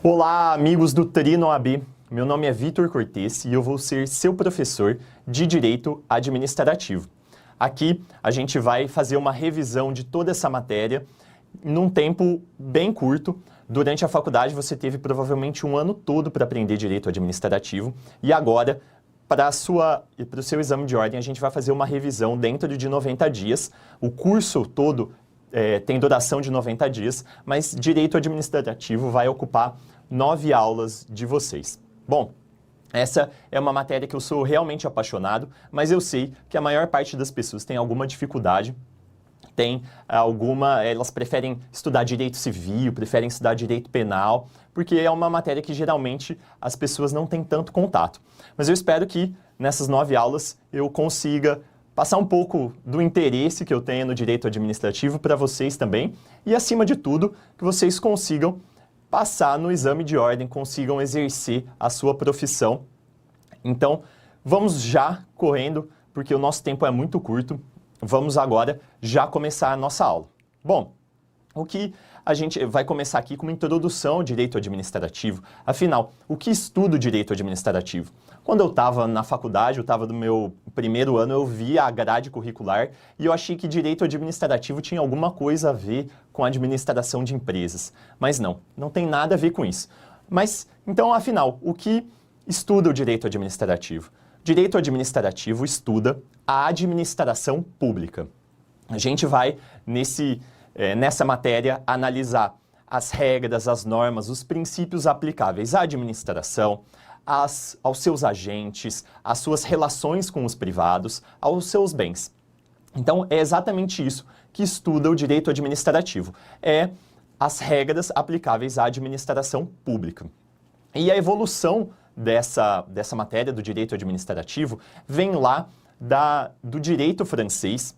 Olá, amigos do Trino AB. Meu nome é Vitor Cortes e eu vou ser seu professor de Direito Administrativo. Aqui a gente vai fazer uma revisão de toda essa matéria num tempo bem curto. Durante a faculdade você teve provavelmente um ano todo para aprender Direito Administrativo e agora, para o seu exame de ordem, a gente vai fazer uma revisão dentro de 90 dias. O curso todo tem duração de 90 dias, mas Direito Administrativo vai ocupar 9 aulas de vocês. Bom, essa é uma matéria que eu sou realmente apaixonado, mas eu sei que a maior parte das pessoas tem alguma dificuldade, elas preferem estudar direito civil, preferem estudar direito penal, porque é uma matéria que geralmente as pessoas não têm tanto contato. Mas eu espero que nessas 9 aulas eu consiga passar um pouco do interesse que eu tenho no direito administrativo para vocês também e, acima de tudo, que vocês consigam passar no exame de ordem, consigam exercer a sua profissão. Então, vamos já correndo, porque o nosso tempo é muito curto. Vamos agora já começar a nossa aula. Bom, o que a gente vai começar aqui com uma introdução ao direito administrativo. Afinal, o que estuda o direito administrativo? Quando eu estava na faculdade, eu estava no meu primeiro ano, eu vi a grade curricular e eu achei que direito administrativo tinha alguma coisa a ver com a administração de empresas. Mas não tem nada a ver com isso. Mas, então, afinal, o que estuda o direito administrativo? Direito administrativo estuda a administração pública. A gente vai, nessa matéria, analisar as regras, as normas, os princípios aplicáveis à administração, aos seus agentes, às suas relações com os privados, aos seus bens. Então, é exatamente isso que estuda o direito administrativo. É as regras aplicáveis à administração pública. E a evolução dessa matéria do direito administrativo vem lá do direito francês,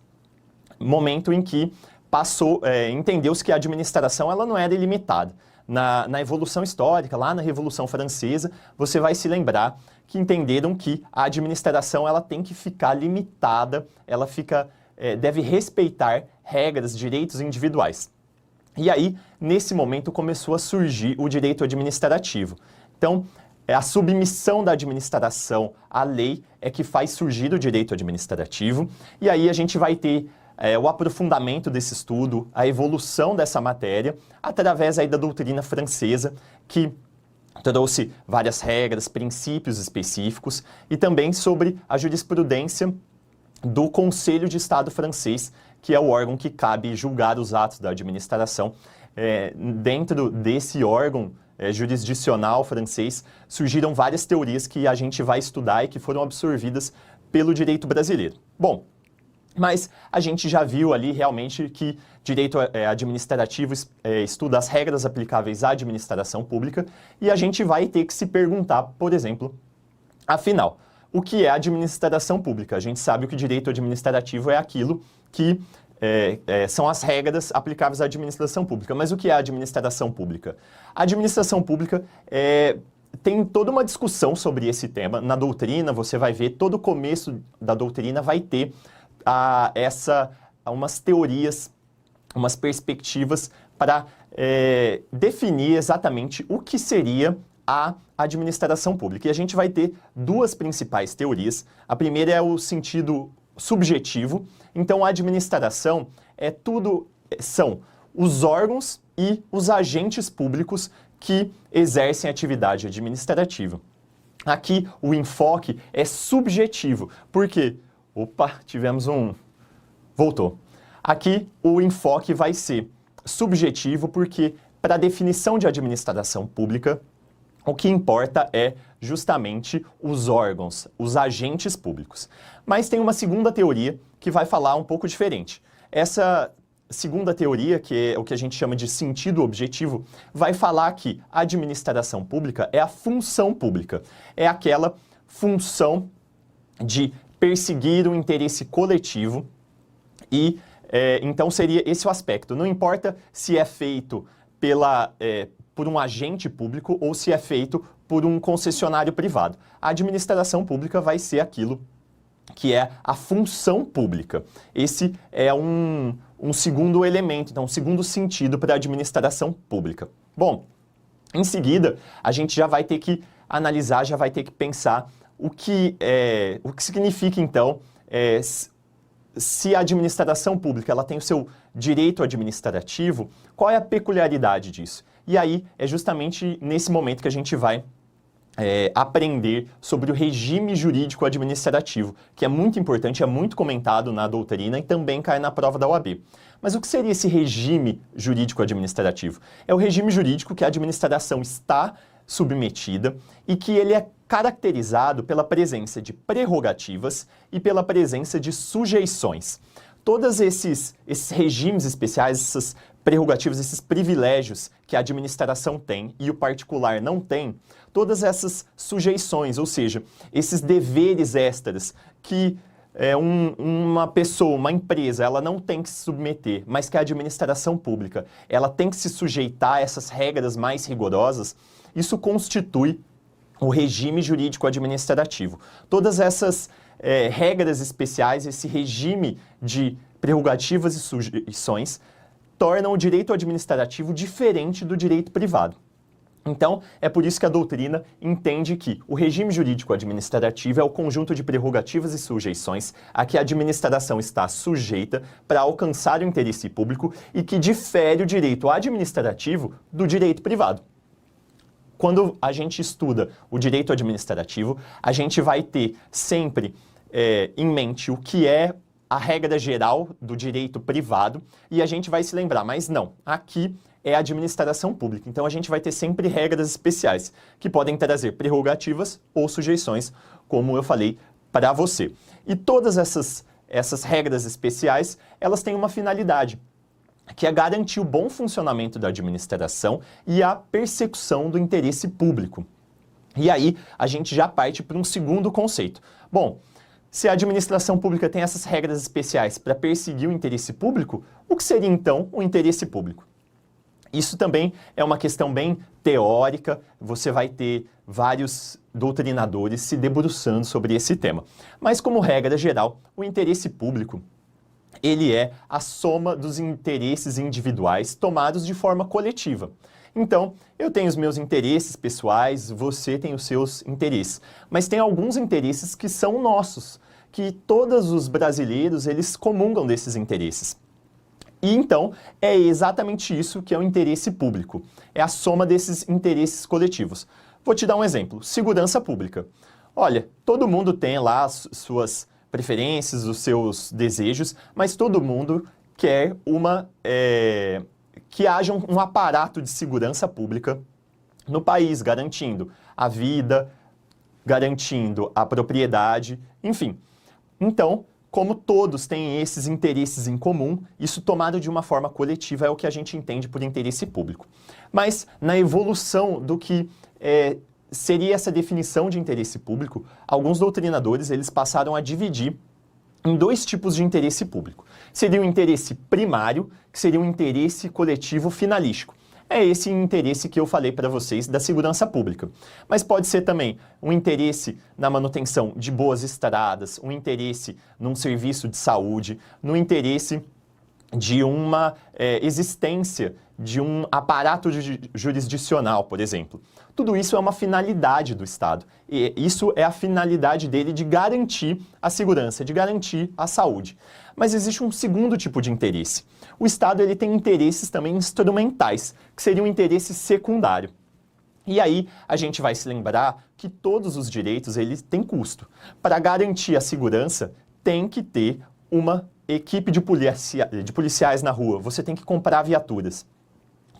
momento em que entendeu-se que a administração ela não era ilimitada. Na evolução histórica, lá na Revolução Francesa, você vai se lembrar que entenderam que a administração ela tem que ficar limitada, ela deve respeitar regras, direitos individuais. E aí, nesse momento, começou a surgir o direito administrativo. Então, a submissão da administração à lei é que faz surgir o direito administrativo, e aí a gente vai ter o aprofundamento desse estudo, a evolução dessa matéria, através aí da doutrina francesa, que trouxe várias regras, princípios específicos, e também sobre a jurisprudência do Conselho de Estado francês, que é o órgão que cabe julgar os atos da administração. Dentro desse órgão jurisdicional francês, surgiram várias teorias que a gente vai estudar e que foram absorvidas pelo direito brasileiro. Bom, mas a gente já viu ali realmente que direito administrativo estuda as regras aplicáveis à administração pública e a gente vai ter que se perguntar, por exemplo, afinal, o que é administração pública? A gente sabe que o direito administrativo é aquilo que são as regras aplicáveis à administração pública. Mas o que é a administração pública? A administração pública tem toda uma discussão sobre esse tema. Na doutrina, você vai ver, todo o começo da doutrina vai ter umas teorias, umas perspectivas para definir exatamente o que seria a administração pública. E a gente vai ter duas principais teorias. A primeira é o sentido subjetivo. Então, a administração são os órgãos e os agentes públicos que exercem atividade administrativa. Aqui, o enfoque é subjetivo. Por quê? Opa, voltou. Aqui, o enfoque vai ser subjetivo porque, para a definição de administração pública, o que importa é justamente os órgãos, os agentes públicos. Mas tem uma segunda teoria que vai falar um pouco diferente. Essa segunda teoria, que é o que a gente chama de sentido objetivo, vai falar que a administração pública é a função pública. É aquela função de perseguir o interesse coletivo e, então, seria esse o aspecto. Não importa se é feito por um agente público ou se é feito por um concessionário privado. A administração pública vai ser aquilo que é a função pública. Esse é um segundo elemento, então um segundo sentido para a administração pública. Bom, Em seguida, a gente já vai ter que analisar, já vai ter que pensar o que significa, então, se a administração pública ela tem o seu direito administrativo, qual é a peculiaridade disso? E aí é justamente nesse momento que a gente vai aprender sobre o regime jurídico administrativo, que é muito importante, é muito comentado na doutrina e também cai na prova da OAB. Mas o que seria esse regime jurídico administrativo? É o regime jurídico que a administração está submetida e que ele é caracterizado pela presença de prerrogativas e pela presença de sujeições. Todos esses regimes especiais, essas prerrogativas, esses privilégios que a administração tem e o particular não tem, todas essas sujeições, ou seja, esses deveres extras que uma pessoa, uma empresa, ela não tem que se submeter, mas que a administração pública, ela tem que se sujeitar a essas regras mais rigorosas, isso constitui o regime jurídico administrativo. Todas essas regras especiais, esse regime de prerrogativas e sujeições, tornam o direito administrativo diferente do direito privado. Então, é por isso que a doutrina entende que o regime jurídico administrativo é o conjunto de prerrogativas e sujeições a que a administração está sujeita para alcançar o interesse público e que difere o direito administrativo do direito privado. Quando a gente estuda o direito administrativo, a gente vai ter sempre em mente o que é a regra geral do direito privado e a gente vai se lembrar, mas não, aqui é a administração pública. Então a gente vai ter sempre regras especiais que podem trazer prerrogativas ou sujeições, como eu falei para você. E todas essas regras especiais, elas têm uma finalidade, que é garantir o bom funcionamento da administração e a persecução do interesse público. E aí a gente já parte para um segundo conceito. Bom, se a administração pública tem essas regras especiais para perseguir o interesse público, o que seria então o interesse público? Isso também é uma questão bem teórica, você vai ter vários doutrinadores se debruçando sobre esse tema. Mas como regra geral, o interesse público, ele é a soma dos interesses individuais tomados de forma coletiva. Então, eu tenho os meus interesses pessoais, você tem os seus interesses. Mas tem alguns interesses que são nossos, que todos os brasileiros, eles comungam desses interesses. E então, é exatamente isso que é o interesse público. É a soma desses interesses coletivos. Vou te dar um exemplo. Segurança pública. Olha, todo mundo tem lá as suas preferências, os seus desejos, mas todo mundo quer que haja um aparato de segurança pública no país, garantindo a vida, garantindo a propriedade, enfim. Então, como todos têm esses interesses em comum, isso tomado de uma forma coletiva é o que a gente entende por interesse público. Mas na evolução do que seria essa definição de interesse público, alguns doutrinadores eles passaram a dividir em dois tipos de interesse público. Seria o interesse primário, que seria o interesse coletivo finalístico. É esse interesse que eu falei para vocês da segurança pública. Mas pode ser também um interesse na manutenção de boas estradas, um interesse num serviço de saúde, no interesse de uma existência de um aparato jurisdicional, por exemplo. Tudo isso é uma finalidade do Estado. E isso é a finalidade dele de garantir a segurança, de garantir a saúde. Mas existe um segundo tipo de interesse. O Estado ele tem interesses também instrumentais, que seria um interesse secundário. E aí a gente vai se lembrar que todos os direitos eles têm custo. Para garantir a segurança, tem que ter uma equipe de policiais na rua, você tem que comprar viaturas.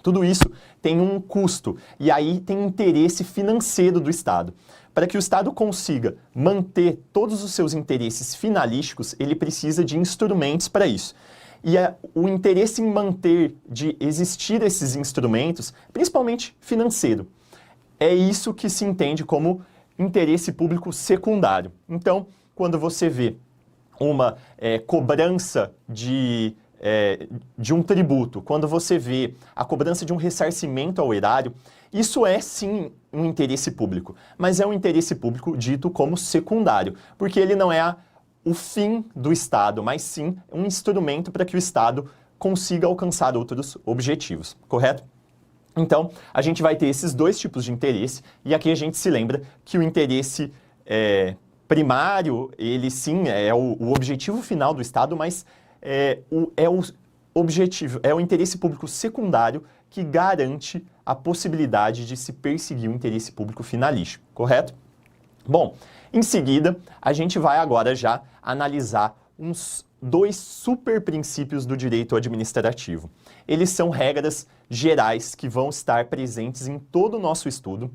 Tudo isso tem um custo e aí tem interesse financeiro do Estado. Para que o Estado consiga manter todos os seus interesses finalísticos, ele precisa de instrumentos para isso. E o interesse em manter, de existir esses instrumentos, principalmente financeiro, é isso que se entende como interesse público secundário. Então, quando você vê uma cobrança de um tributo, quando você vê a cobrança de um ressarcimento ao erário, isso é sim um interesse público, mas é um interesse público dito como secundário, porque ele não é o fim do Estado, mas sim um instrumento para que o Estado consiga alcançar outros objetivos, correto? Então, a gente vai ter esses dois tipos de interesse, e aqui a gente se lembra que o interesse primário, ele sim é o objetivo final do Estado, mas o interesse público secundário que garante a possibilidade de se perseguir o interesse público finalístico, correto? Bom, em seguida, a gente vai agora já analisar uns dois super princípios do direito administrativo. Eles são regras gerais que vão estar presentes em todo o nosso estudo,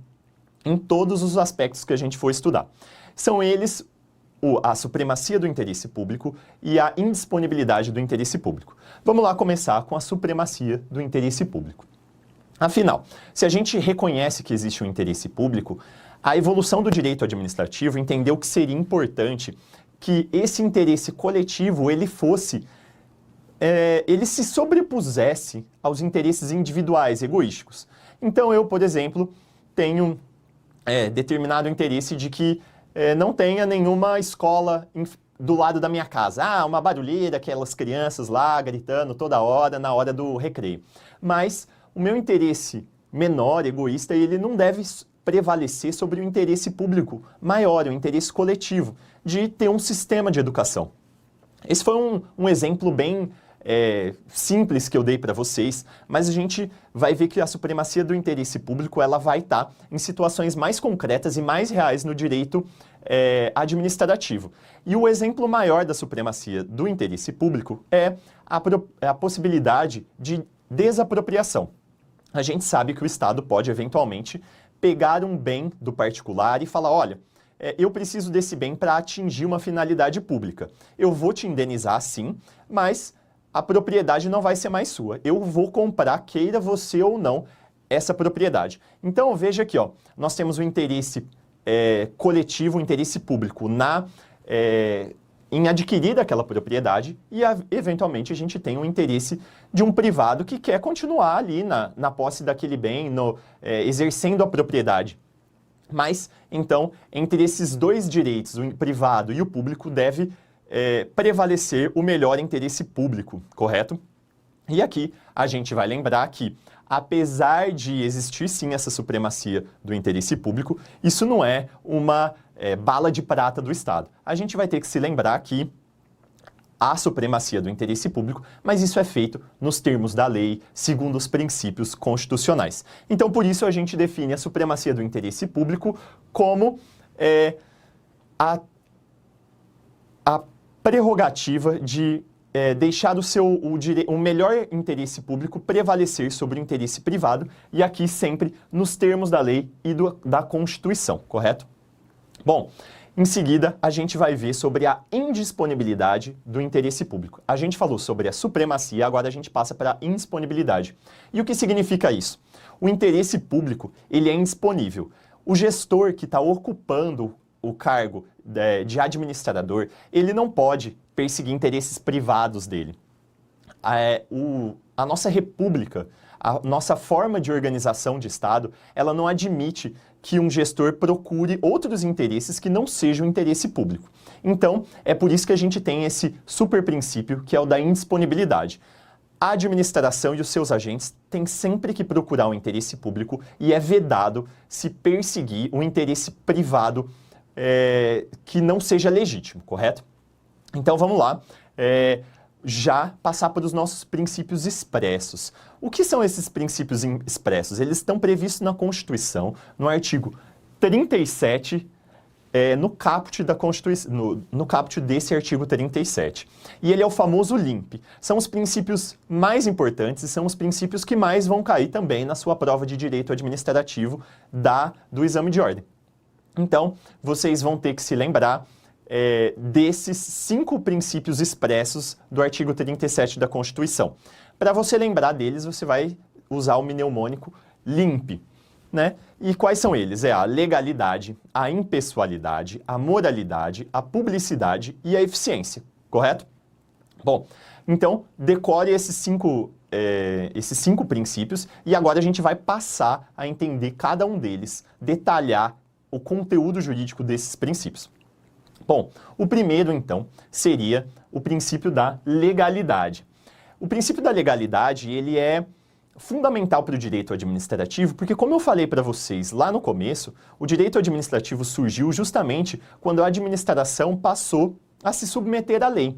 em todos os aspectos que a gente for estudar. São eles a supremacia do interesse público e a indisponibilidade do interesse público. Vamos lá começar com a supremacia do interesse público. Afinal, se a gente reconhece que existe um interesse público, a evolução do direito administrativo entendeu que seria importante que esse interesse coletivo ele se sobrepusesse aos interesses individuais, egoísticos. Então eu, por exemplo, tenho determinado interesse de que não tenha nenhuma escola do lado da minha casa. Ah, uma barulheira, aquelas crianças lá gritando toda hora na hora do recreio. Mas o meu interesse menor, egoísta, ele não deve prevalecer sobre o interesse público maior, o interesse coletivo, de ter um sistema de educação. Esse foi um exemplo bem simples que eu dei para vocês, mas a gente vai ver que a supremacia do interesse público ela vai estar em situações mais concretas e mais reais no direito administrativo. E o exemplo maior da supremacia do interesse público é a possibilidade de desapropriação. A gente sabe que o Estado pode, eventualmente, pegar um bem do particular e falar, olha, eu preciso desse bem para atingir uma finalidade pública. Eu vou te indenizar sim, mas a propriedade não vai ser mais sua. Eu vou comprar, queira você ou não, essa propriedade. Então, veja aqui, ó, nós temos o interesse coletivo, o interesse público em adquirir aquela propriedade e, eventualmente, a gente tem o interesse de um privado que quer continuar ali na posse daquele bem, exercendo a propriedade. Mas, então, entre esses dois direitos, o privado e o público, deve prevalecer o melhor interesse público, correto? E aqui a gente vai lembrar que, apesar de existir sim essa supremacia do interesse público, isso não é uma bala de prata do Estado. A gente vai ter que se lembrar que há supremacia do interesse público, mas isso é feito nos termos da lei, segundo os princípios constitucionais. Então, por isso, a gente define a supremacia do interesse público como a prerrogativa de deixar o melhor interesse público prevalecer sobre o interesse privado, e aqui sempre nos termos da lei e da Constituição, correto? Bom, em seguida, a gente vai ver sobre a indisponibilidade do interesse público. A gente falou sobre a supremacia, agora a gente passa para a indisponibilidade. E o que significa isso? O interesse público, ele é indisponível. O gestor que está ocupando o cargo de administrador, ele não pode perseguir interesses privados dele. A nossa república, a nossa forma de organização de Estado, ela não admite que um gestor procure outros interesses que não sejam o interesse público. Então, é por isso que a gente tem esse super princípio, que é o da indisponibilidade. A administração e os seus agentes têm sempre que procurar o interesse público e é vedado se perseguir o interesse privado que não seja legítimo, correto? Então, vamos lá. Já passar para os nossos princípios expressos. O que são esses princípios expressos? Eles estão previstos na Constituição, no artigo 37, no caput da Constituição, no caput desse artigo 37. E ele é o famoso LIMP. São os princípios mais importantes e são os princípios que mais vão cair também na sua prova de direito administrativo do exame de ordem. Então, vocês vão ter que se lembrar desses 5 princípios expressos do artigo 37 da Constituição. Para você lembrar deles, você vai usar o mnemônico LIMP, né? E quais são eles? É a legalidade, a impessoalidade, a moralidade, a publicidade e a eficiência, correto? Bom, então decore esses 5 princípios e agora a gente vai passar a entender cada um deles, detalhar o conteúdo jurídico desses princípios. Bom, o primeiro, então, seria o princípio da legalidade. O princípio da legalidade, ele é fundamental para o direito administrativo, porque como eu falei para vocês lá no começo, o direito administrativo surgiu justamente quando a administração passou a se submeter à lei.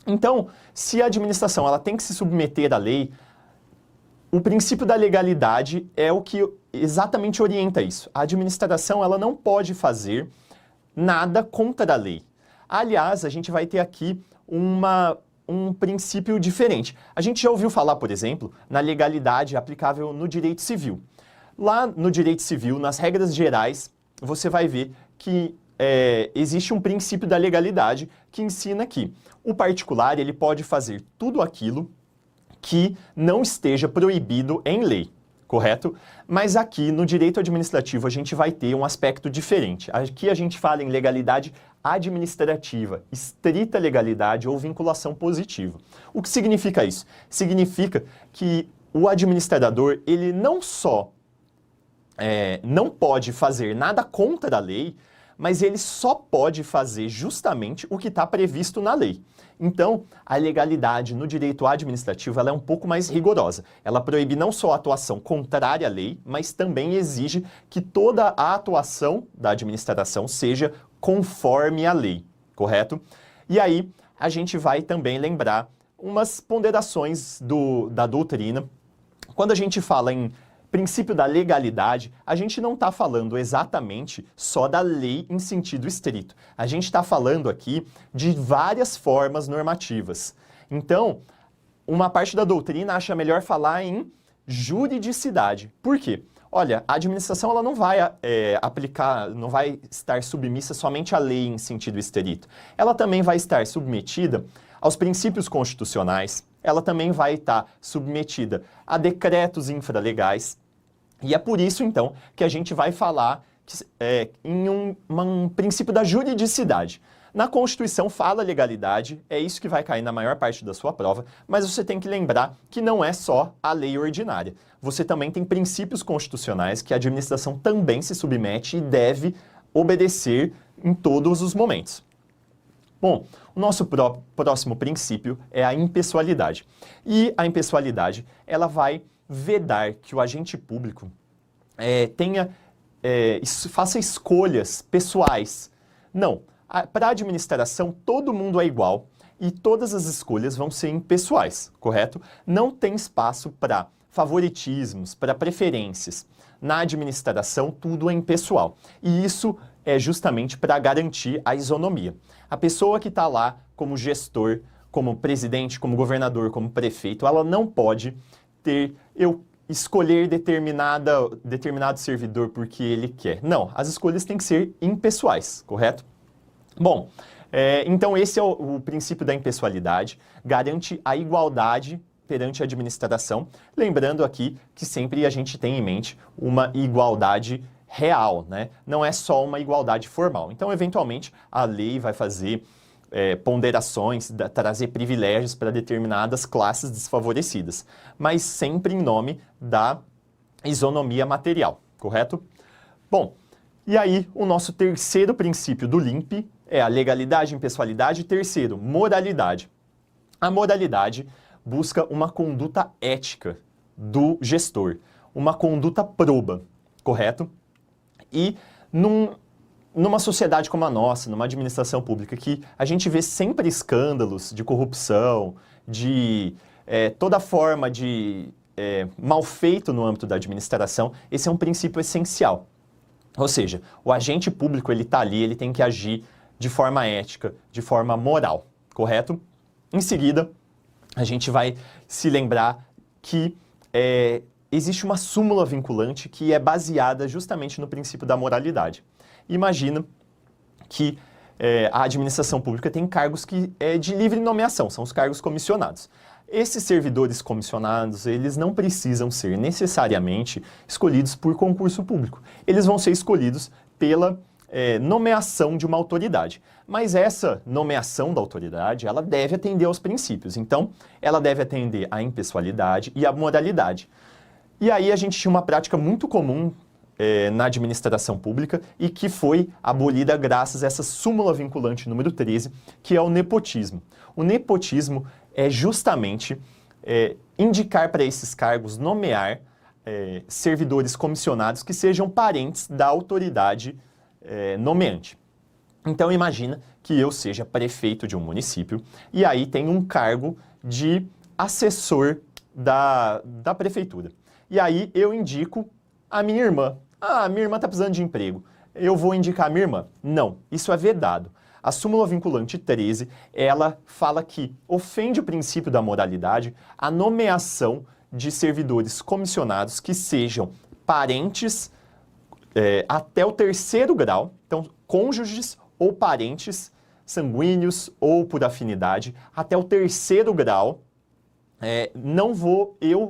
Então, se a administração ela tem que se submeter à lei, o princípio da legalidade é o que exatamente orienta isso. A administração ela não pode fazer nada contra a lei. Aliás, a gente vai ter aqui um princípio diferente. A gente já ouviu falar, por exemplo, na legalidade aplicável no direito civil. Lá no direito civil, nas regras gerais, você vai ver que existe um princípio da legalidade que ensina que o particular ele pode fazer tudo aquilo que não esteja proibido em lei, correto? Mas aqui no direito administrativo a gente vai ter um aspecto diferente. Aqui a gente fala em legalidade administrativa, estrita legalidade ou vinculação positiva. O que significa isso? Significa que o administrador, ele não só não pode fazer nada contra a lei, mas ele só pode fazer justamente o que está previsto na lei. Então, a legalidade no direito administrativo ela é um pouco mais rigorosa. Ela proíbe não só a atuação contrária à lei, mas também exige que toda a atuação da administração seja conforme a lei, correto? E aí, a gente vai também lembrar umas ponderações da doutrina. Quando a gente fala em princípio da legalidade, a gente não está falando exatamente só da lei em sentido estrito. A gente está falando aqui de várias formas normativas. Então, uma parte da doutrina acha melhor falar em juridicidade. Por quê? Olha, a administração ela não vai aplicar, não vai estar submissa somente à lei em sentido estrito. Ela também vai estar submetida aos princípios constitucionais, ela também vai estar submetida a decretos infralegais. E é por isso, então, que a gente vai falar em um princípio da juridicidade. Na Constituição fala legalidade, é isso que vai cair na maior parte da sua prova, mas você tem que lembrar que não é só a lei ordinária. Você também tem princípios constitucionais que a administração também se submete e deve obedecer em todos os momentos. Bom, o nosso próximo princípio é a impessoalidade. E a impessoalidade, ela vai vedar que o agente público faça escolhas pessoais. Não, para a administração todo mundo é igual e todas as escolhas vão ser impessoais, correto? Não tem espaço para favoritismos, para preferências. Na administração tudo é impessoal. E isso é justamente para garantir a isonomia. A pessoa que está lá como gestor, como presidente, como governador, como prefeito, ela não pode escolher determinado servidor porque ele quer. Não, as escolhas têm que ser impessoais, correto? Bom, então esse é o princípio da impessoalidade, garante a igualdade perante a administração, lembrando aqui que sempre a gente tem em mente uma igualdade real, né? Não é só uma igualdade formal. Então, eventualmente, a lei vai fazer ponderações, trazer privilégios para determinadas classes desfavorecidas, mas sempre em nome da isonomia material, correto? Bom, e aí o nosso terceiro princípio do LIMP é a legalidade, impessoalidade, terceiro, moralidade. A moralidade busca uma conduta ética do gestor, uma conduta proba, correto? E numa sociedade como a nossa, numa administração pública, que a gente vê sempre escândalos de corrupção, de toda forma de mal feito no âmbito da administração, esse é um princípio essencial. Ou seja, o agente público, ele está ali, ele tem que agir de forma ética, de forma moral, correto? Em seguida, a gente vai se lembrar que existe uma súmula vinculante que é baseada justamente no princípio da moralidade. Imagina que a administração pública tem cargos que de livre nomeação, são os cargos comissionados. Esses servidores comissionados, eles não precisam ser necessariamente escolhidos por concurso público. Eles vão ser escolhidos pela nomeação de uma autoridade. Mas essa nomeação da autoridade, ela deve atender aos princípios. Então, ela deve atender à impessoalidade e à moralidade. E aí a gente tinha uma prática muito comum na administração pública e que foi abolida graças a essa súmula vinculante número 13, que é o nepotismo. O nepotismo é justamente indicar para esses cargos, nomear servidores comissionados que sejam parentes da autoridade nomeante. Então imagina que eu seja prefeito de um município e aí tem um cargo de assessor da prefeitura. E aí eu indico a minha irmã. Ah, minha irmã está precisando de emprego. Eu vou indicar a minha irmã. Não, isso é vedado. A súmula vinculante 13, ela fala que ofende o princípio da moralidade a nomeação de servidores comissionados que sejam parentes até o 3º grau, então cônjuges ou parentes sanguíneos ou por afinidade, até o 3º grau,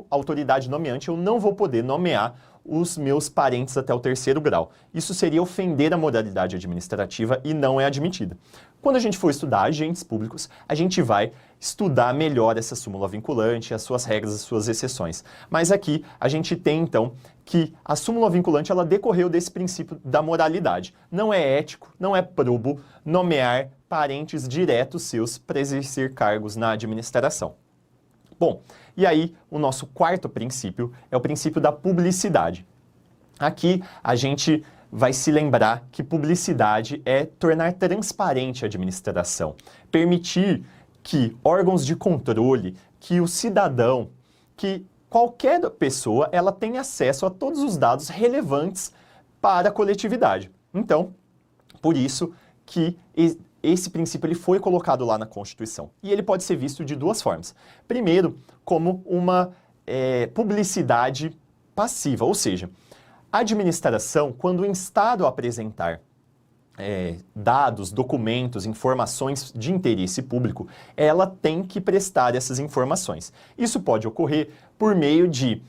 autoridade nomeante, eu não vou poder nomear os meus parentes até o 3º grau. Isso seria ofender a moralidade administrativa e não é admitida. Quando a gente for estudar agentes públicos, a gente vai estudar melhor essa súmula vinculante, as suas regras, as suas exceções. Mas aqui a gente tem, então, que a súmula vinculante ela decorreu desse princípio da moralidade. Não é ético, não é probo nomear parentes diretos seus para exercer cargos na administração. Bom, e aí o nosso 4º princípio é o princípio da publicidade. Aqui a gente vai se lembrar que publicidade é tornar transparente a administração, permitir que órgãos de controle, que o cidadão, que qualquer pessoa, ela tenha acesso a todos os dados relevantes para a coletividade. Então, por isso que esse princípio ele foi colocado lá na Constituição. E ele pode ser visto de 2 formas. Primeiro, como uma publicidade passiva, ou seja, a administração, quando instado a apresentar dados, documentos, informações de interesse público, ela tem que prestar essas informações. Isso pode ocorrer por meio de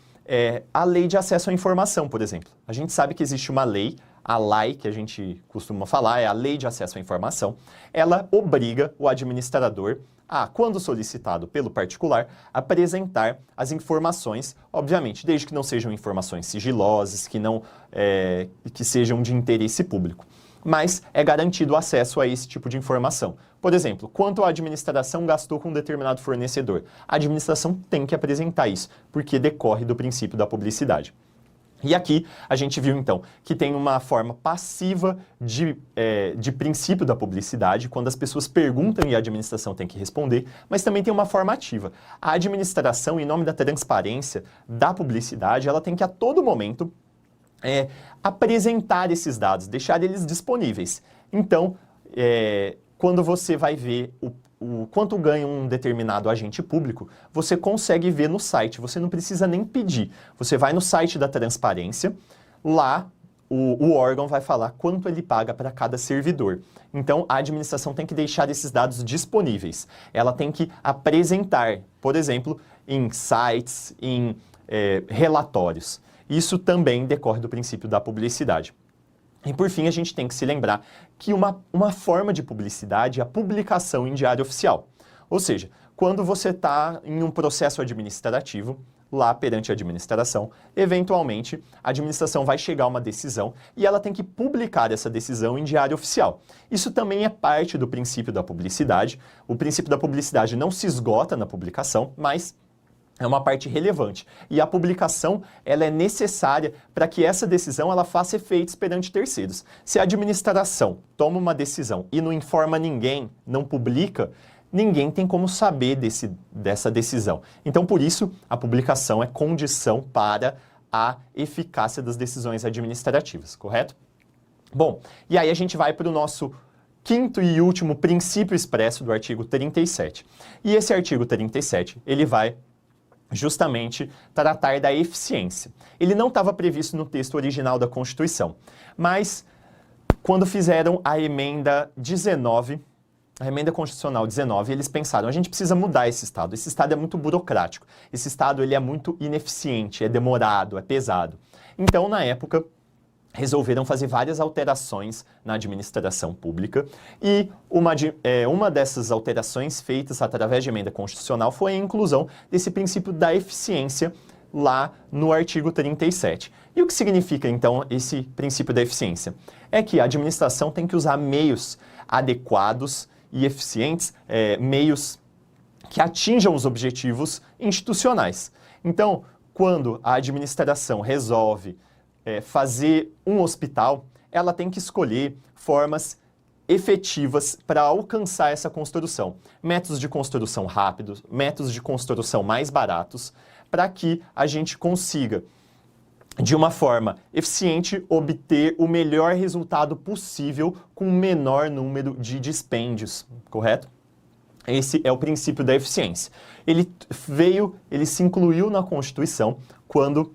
a Lei de Acesso à Informação, por exemplo. A gente sabe que existe uma lei, a LAI, que a gente costuma falar, é a Lei de Acesso à Informação. Ela obriga o administrador a, quando solicitado pelo particular, apresentar as informações, obviamente, desde que não sejam informações sigilosas, que sejam de interesse público. Mas é garantido o acesso a esse tipo de informação. Por exemplo, quanto a administração gastou com um determinado fornecedor. A administração tem que apresentar isso, porque decorre do princípio da publicidade. E aqui a gente viu, então, que tem uma forma passiva de princípio da publicidade, quando as pessoas perguntam e a administração tem que responder, mas também tem uma forma ativa. A administração, em nome da transparência, da publicidade, ela tem que a todo momento apresentar esses dados, deixar eles disponíveis. Então, quando você vai ver o quanto ganha um determinado agente público, você consegue ver no site, você não precisa nem pedir. Você vai no site da transparência, lá o órgão vai falar quanto ele paga para cada servidor. Então, a administração tem que deixar esses dados disponíveis. Ela tem que apresentar, por exemplo, em sites, em relatórios. Isso também decorre do princípio da publicidade. E por fim, a gente tem que se lembrar que uma forma de publicidade é a publicação em diário oficial. Ou seja, quando você está em um processo administrativo, lá perante a administração, eventualmente a administração vai chegar a uma decisão e ela tem que publicar essa decisão em diário oficial. Isso também é parte do princípio da publicidade. O princípio da publicidade não se esgota na publicação, mas é uma parte relevante. E a publicação ela é necessária para que essa decisão ela faça efeitos perante terceiros. Se a administração toma uma decisão e não informa ninguém, não publica, ninguém tem como saber dessa decisão. Então, por isso, a publicação é condição para a eficácia das decisões administrativas, correto? Bom, e aí a gente vai para o nosso 5º e último princípio expresso do artigo 37. E esse artigo 37, ele vai justamente tratar da eficiência. Ele não estava previsto no texto original da Constituição, mas quando fizeram a emenda 19, a emenda constitucional 19, eles pensaram, a gente precisa mudar esse Estado é muito burocrático, esse Estado ele é muito ineficiente, é demorado, é pesado. Então, na época, resolveram fazer várias alterações na administração pública e uma dessas alterações feitas através de emenda constitucional foi a inclusão desse princípio da eficiência lá no artigo 37. E o que significa, então, esse princípio da eficiência? É que a administração tem que usar meios adequados e eficientes, meios que atinjam os objetivos institucionais. Então, quando a administração resolve fazer um hospital, ela tem que escolher formas efetivas para alcançar essa construção. Métodos de construção rápidos, métodos de construção mais baratos, para que a gente consiga, de uma forma eficiente, obter o melhor resultado possível com o menor número de dispêndios, correto? Esse é o princípio da eficiência. Ele se incluiu na Constituição quando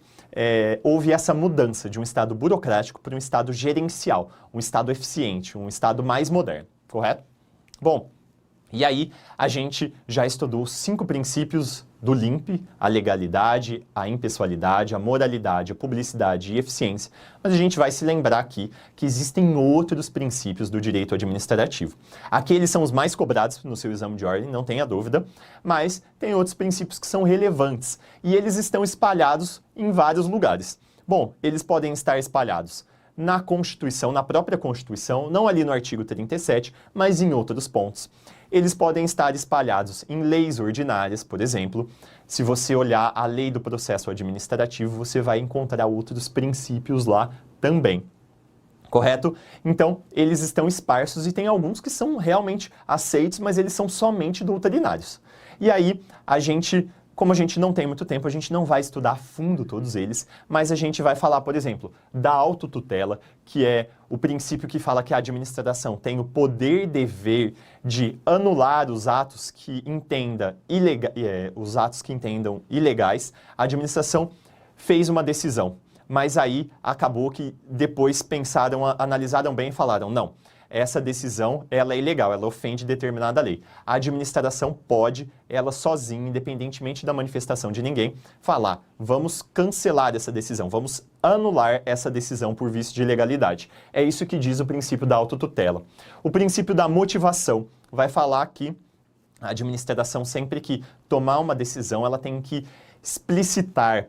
houve essa mudança de um Estado burocrático para um Estado gerencial, um Estado eficiente, um Estado mais moderno, correto? Bom, e aí a gente já estudou os 5 princípios do LIMP, a legalidade, a impessoalidade, a moralidade, a publicidade e eficiência, mas a gente vai se lembrar aqui que existem outros princípios do direito administrativo. Aqueles são os mais cobrados no seu exame de ordem, não tenha dúvida, mas tem outros princípios que são relevantes e eles estão espalhados em vários lugares. Bom, eles podem estar espalhados na Constituição, na própria Constituição, não ali no artigo 37, mas em outros pontos. Eles podem estar espalhados em leis ordinárias, por exemplo. Se você olhar a lei do processo administrativo, você vai encontrar outros princípios lá também. Correto? Então, eles estão esparsos e tem alguns que são realmente aceitos, mas eles são somente doutrinários. E aí, como a gente não tem muito tempo, a gente não vai estudar a fundo todos eles, mas a gente vai falar, por exemplo, da autotutela, que é o princípio que fala que a administração tem o poder e dever de anular os atos que entendam ilegais. A administração fez uma decisão, mas aí acabou que depois analisaram bem e falaram, não, essa decisão ela é ilegal, ela ofende determinada lei. A administração pode, ela sozinha, independentemente da manifestação de ninguém, falar, vamos cancelar essa decisão, vamos anular essa decisão por vício de ilegalidade. É isso que diz o princípio da autotutela. O princípio da motivação vai falar que a administração, sempre que tomar uma decisão, ela tem que explicitar,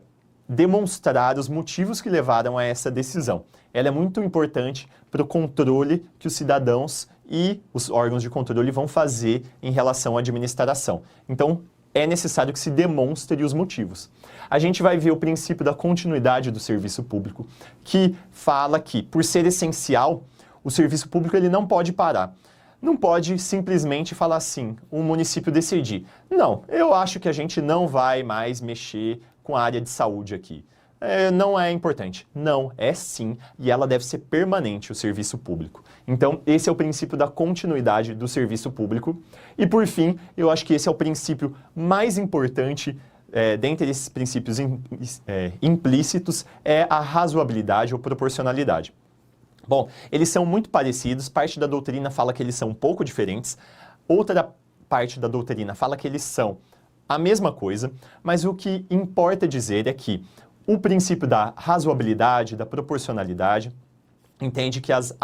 demonstrar os motivos que levaram a essa decisão. Ela é muito importante para o controle que os cidadãos e os órgãos de controle vão fazer em relação à administração. Então, é necessário que se demonstre os motivos. A gente vai ver o princípio da continuidade do serviço público, que fala que, por ser essencial, o serviço público ele não pode parar. Não pode simplesmente falar assim, um município decidir. Não, eu acho que a gente não vai mais mexer com a área de saúde aqui. Não é importante. Não, é sim, e ela deve ser permanente, o serviço público. Então, esse é o princípio da continuidade do serviço público. E, por fim, eu acho que esse é o princípio mais importante, dentre esses princípios implícitos, é a razoabilidade ou proporcionalidade. Bom, eles são muito parecidos, parte da doutrina fala que eles são um pouco diferentes, outra parte da doutrina fala que eles são a mesma coisa, mas o que importa dizer é que o princípio da razoabilidade, da proporcionalidade, entende que as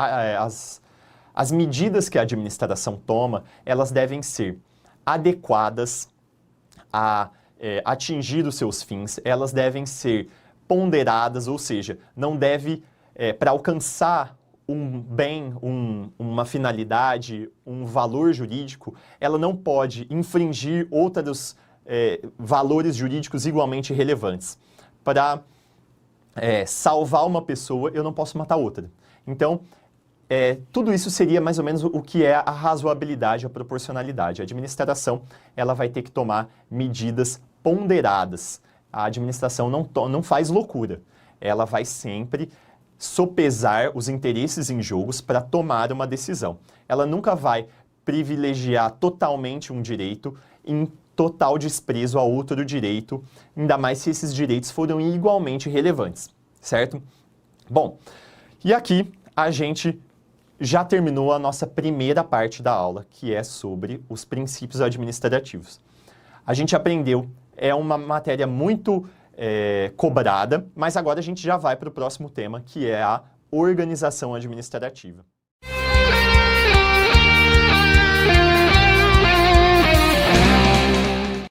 medidas que a administração toma, elas devem ser adequadas a atingir os seus fins, elas devem ser ponderadas, ou seja, não deve, para alcançar um bem, uma finalidade, um valor jurídico, ela não pode infringir outros valores jurídicos igualmente relevantes. Para salvar uma pessoa, eu não posso matar outra. Então, tudo isso seria mais ou menos o que é a razoabilidade, a proporcionalidade. A administração ela vai ter que tomar medidas ponderadas. A administração não faz loucura. Ela vai sempre sopesar os interesses em jogos para tomar uma decisão. Ela nunca vai privilegiar totalmente um direito em total desprezo a outro direito, ainda mais se esses direitos foram igualmente relevantes, certo? Bom, e aqui a gente já terminou a nossa primeira parte da aula, que é sobre os princípios administrativos. A gente aprendeu, é uma matéria muito cobrada, mas agora a gente já vai para o próximo tema, que é a organização administrativa.